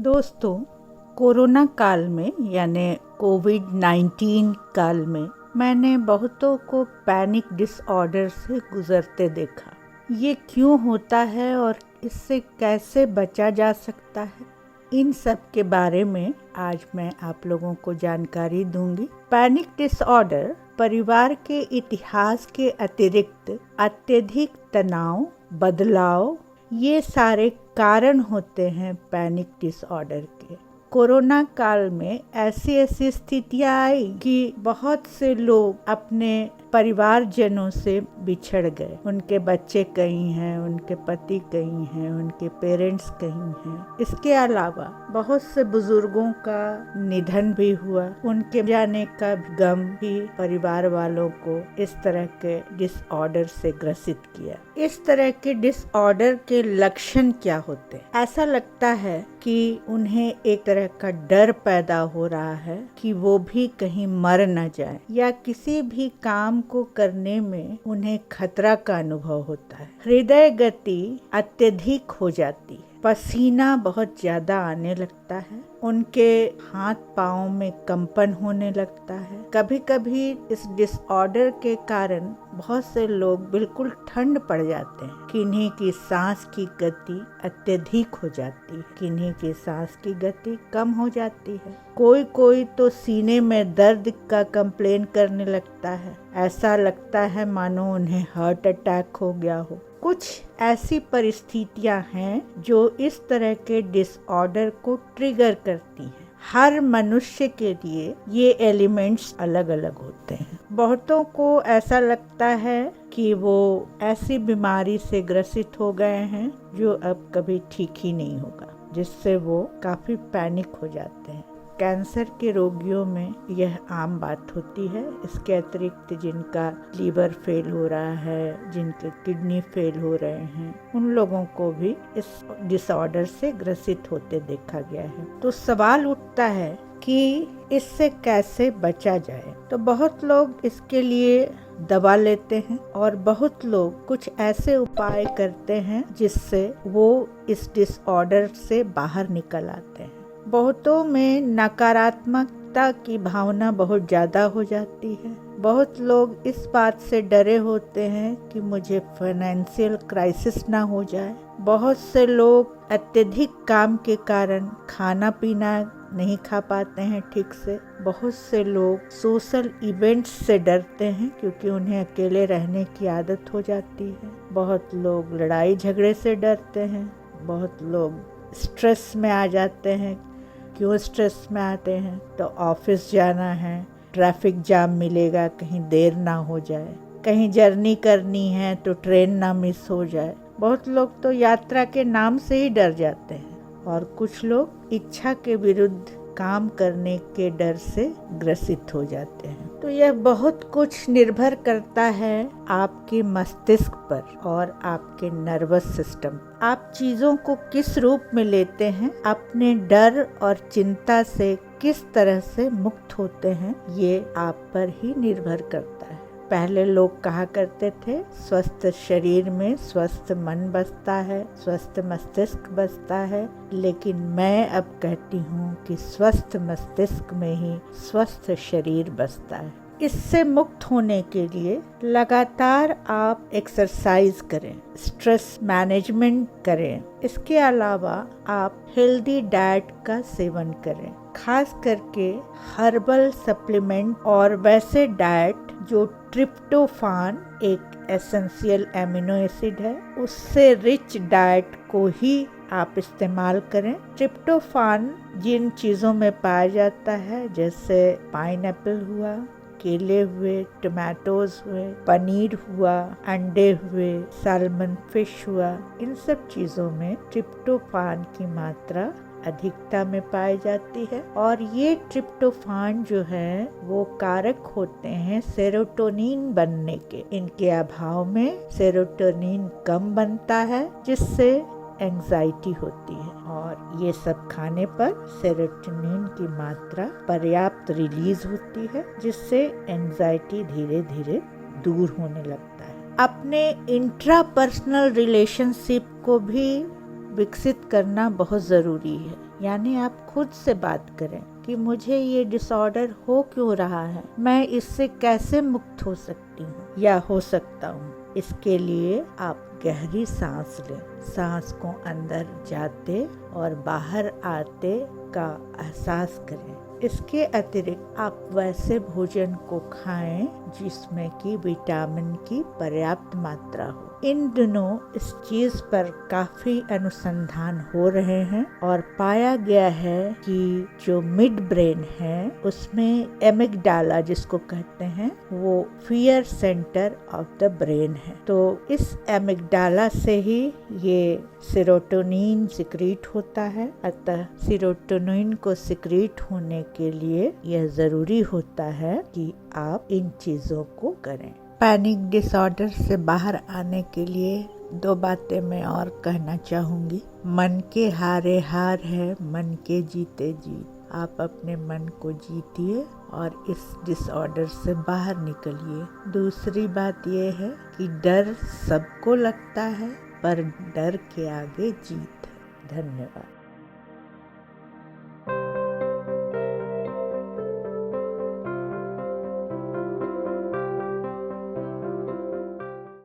दोस्तों, कोरोना काल में यानी कोविड-19 काल में मैंने बहुतों को पैनिक डिसऑर्डर से गुजरते देखा। ये क्यों होता है और इससे कैसे बचा जा सकता है, इन सब के बारे में आज मैं आप लोगों को जानकारी दूंगी। पैनिक डिसऑर्डर परिवार के इतिहास के अतिरिक्त अत्यधिक तनाव, बदलाव, ये सारे कारण होते हैं पैनिक डिसऑर्डर के। कोरोना काल में ऐसी स्थितियां आई कि बहुत से लोग अपने परिवारजनों से बिछड़ गए। उनके बच्चे कहीं हैं, उनके पति कहीं हैं, उनके पेरेंट्स कहीं हैं। इसके अलावा बहुत से बुजुर्गों का निधन भी हुआ। उनके जाने का गम भी परिवार वालों को इस तरह के डिसऑर्डर से ग्रसित किया। इस तरह के डिसऑर्डर के लक्षण क्या होते हैं? ऐसा लगता है कि उन्हें एक तरह का डर पैदा हो रहा है कि वो भी कहीं मर न जाए, या किसी भी काम को करने में उन्हें खतरा का अनुभव होता है। हृदय गति अत्यधिक हो जाती है, पसीना बहुत ज्यादा आने लगता है, उनके हाथ पाँव में कंपन होने लगता है। कभी कभी इस डिसऑर्डर के कारण बहुत से लोग बिल्कुल ठंड पड़ जाते हैं। किन्हीं की सांस की गति अत्यधिक हो जाती है, किन्हीं की सांस की गति कम हो जाती है। कोई तो सीने में दर्द का कंप्लेन करने लगता है। ऐसा लगता है मानो उन्हें हार्ट अटैक हो गया हो। कुछ ऐसी परिस्थितियां हैं जो इस तरह के डिसऑर्डर को ट्रिगर करती हैं। हर मनुष्य के लिए ये एलिमेंट्स अलग अलग होते हैं। बहुतों को ऐसा लगता है कि वो ऐसी बीमारी से ग्रसित हो गए हैं जो अब कभी ठीक ही नहीं होगा, जिससे वो काफी पैनिक हो जाते हैं। कैंसर के रोगियों में यह आम बात होती है। इसके अतिरिक्त जिनका लीवर फेल हो रहा है, जिनके किडनी फेल हो रहे हैं, उन लोगों को भी इस डिसऑर्डर से ग्रसित होते देखा गया है। तो सवाल उठता है कि इससे कैसे बचा जाए। तो बहुत लोग इसके लिए दवा लेते हैं और बहुत लोग कुछ ऐसे उपाय करते हैं जिससे वो इस डिसऑर्डर से बाहर निकल आते हैं। बहुतों में नकारात्मकता की भावना बहुत ज़्यादा हो जाती है। बहुत लोग इस बात से डरे होते हैं कि मुझे फाइनेंशियल क्राइसिस ना हो जाए। बहुत से लोग अत्यधिक काम के कारण खाना पीना नहीं खा पाते हैं ठीक से। बहुत से लोग सोशल इवेंट्स से डरते हैं क्योंकि उन्हें अकेले रहने की आदत हो जाती है। बहुत लोग लड़ाई झगड़े से डरते हैं। बहुत लोग स्ट्रेस में आ जाते हैं। क्यों स्ट्रेस में आते हैं? तो ऑफिस जाना है, ट्रैफिक जाम मिलेगा, कहीं देर ना हो जाए, कहीं जर्नी करनी है तो ट्रेन ना मिस हो जाए। बहुत लोग तो यात्रा के नाम से ही डर जाते हैं और कुछ लोग इच्छा के विरुद्ध काम करने के डर से ग्रसित हो जाते हैं। तो यह बहुत कुछ निर्भर करता है आपके मस्तिष्क पर और आपके नर्वस सिस्टम। आप चीज़ों को किस रूप में लेते हैं, अपने डर और चिंता से किस तरह से मुक्त होते हैं, ये आप पर ही निर्भर करता है। पहले लोग कहा करते थे स्वस्थ शरीर में स्वस्थ मन बसता है, स्वस्थ मस्तिष्क बसता है, लेकिन मैं अब कहती हूँ कि स्वस्थ मस्तिष्क में ही स्वस्थ शरीर बसता है। इससे मुक्त होने के लिए लगातार आप एक्सरसाइज करें, स्ट्रेस मैनेजमेंट करें। इसके अलावा आप हेल्दी डाइट का सेवन करें, खास करके हर्बल सप्लीमेंट और वैसे डाइट जो ट्रिप्टोफान एक एसेंशियल एमिनो एसिड है, उससे रिच डाइट को ही आप इस्तेमाल करें। ट्रिप्टोफान जिन चीज़ों में पाया जाता है, जैसे पाइनएप्पल हुआ, केले हुए, टमाटोज हुए, पनीर हुआ, अंडे हुए, सैल्मन फिश हुआ, इन सब चीज़ों में ट्रिप्टोफान की मात्रा अधिकता में पाई जाती है। और ये ट्रिप्टोफान जो है वो कारक होते हैं सेरोटोनिन बनने के। इनके अभाव में सेरोटोनिन कम बनता है, जिससे एंजाइटी होती है, और ये सब खाने पर सेरोटोनिन की मात्रा पर्याप्त रिलीज होती है, जिससे एंजाइटी धीरे धीरे दूर होने लगता है। अपने इंट्रापर्सनल रिलेशनशिप को भी विकसित करना बहुत ज़रूरी है। यानी आप खुद से बात करें कि मुझे ये डिसऑर्डर हो क्यों रहा है, मैं इससे कैसे मुक्त हो सकती हूँ या हो सकता हूँ। इसके लिए आप गहरी सांस लें। सांस को अंदर जाते और बाहर आते का एहसास करें। इसके अतिरिक्त आप वैसे भोजन को खाएं जिसमें कि विटामिन की पर्याप्त मात्रा हो। इन दिनों इस चीज पर काफी अनुसंधान हो रहे हैं और पाया गया है कि जो मिड ब्रेन है उसमें एमिगडाला जिसको कहते हैं वो fear centre of the brain है। तो इस एमिगडाला से ही ये सेरोटोनिन सिक्रीट होता है। अतः सेरोटोनिन को सिक्रीट होने के लिए यह जरूरी होता है कि आप इन चीजों को करें। पैनिक डिसऑर्डर से बाहर आने के लिए 2 बातें मैं और कहना चाहूँगी। मन के हारे हार है, मन के जीते जीत। आप अपने मन को जीतिए और इस डिसऑर्डर से बाहर निकलिए। दूसरी बात यह है कि डर सबको लगता है, पर डर के आगे जीत है। धन्यवाद।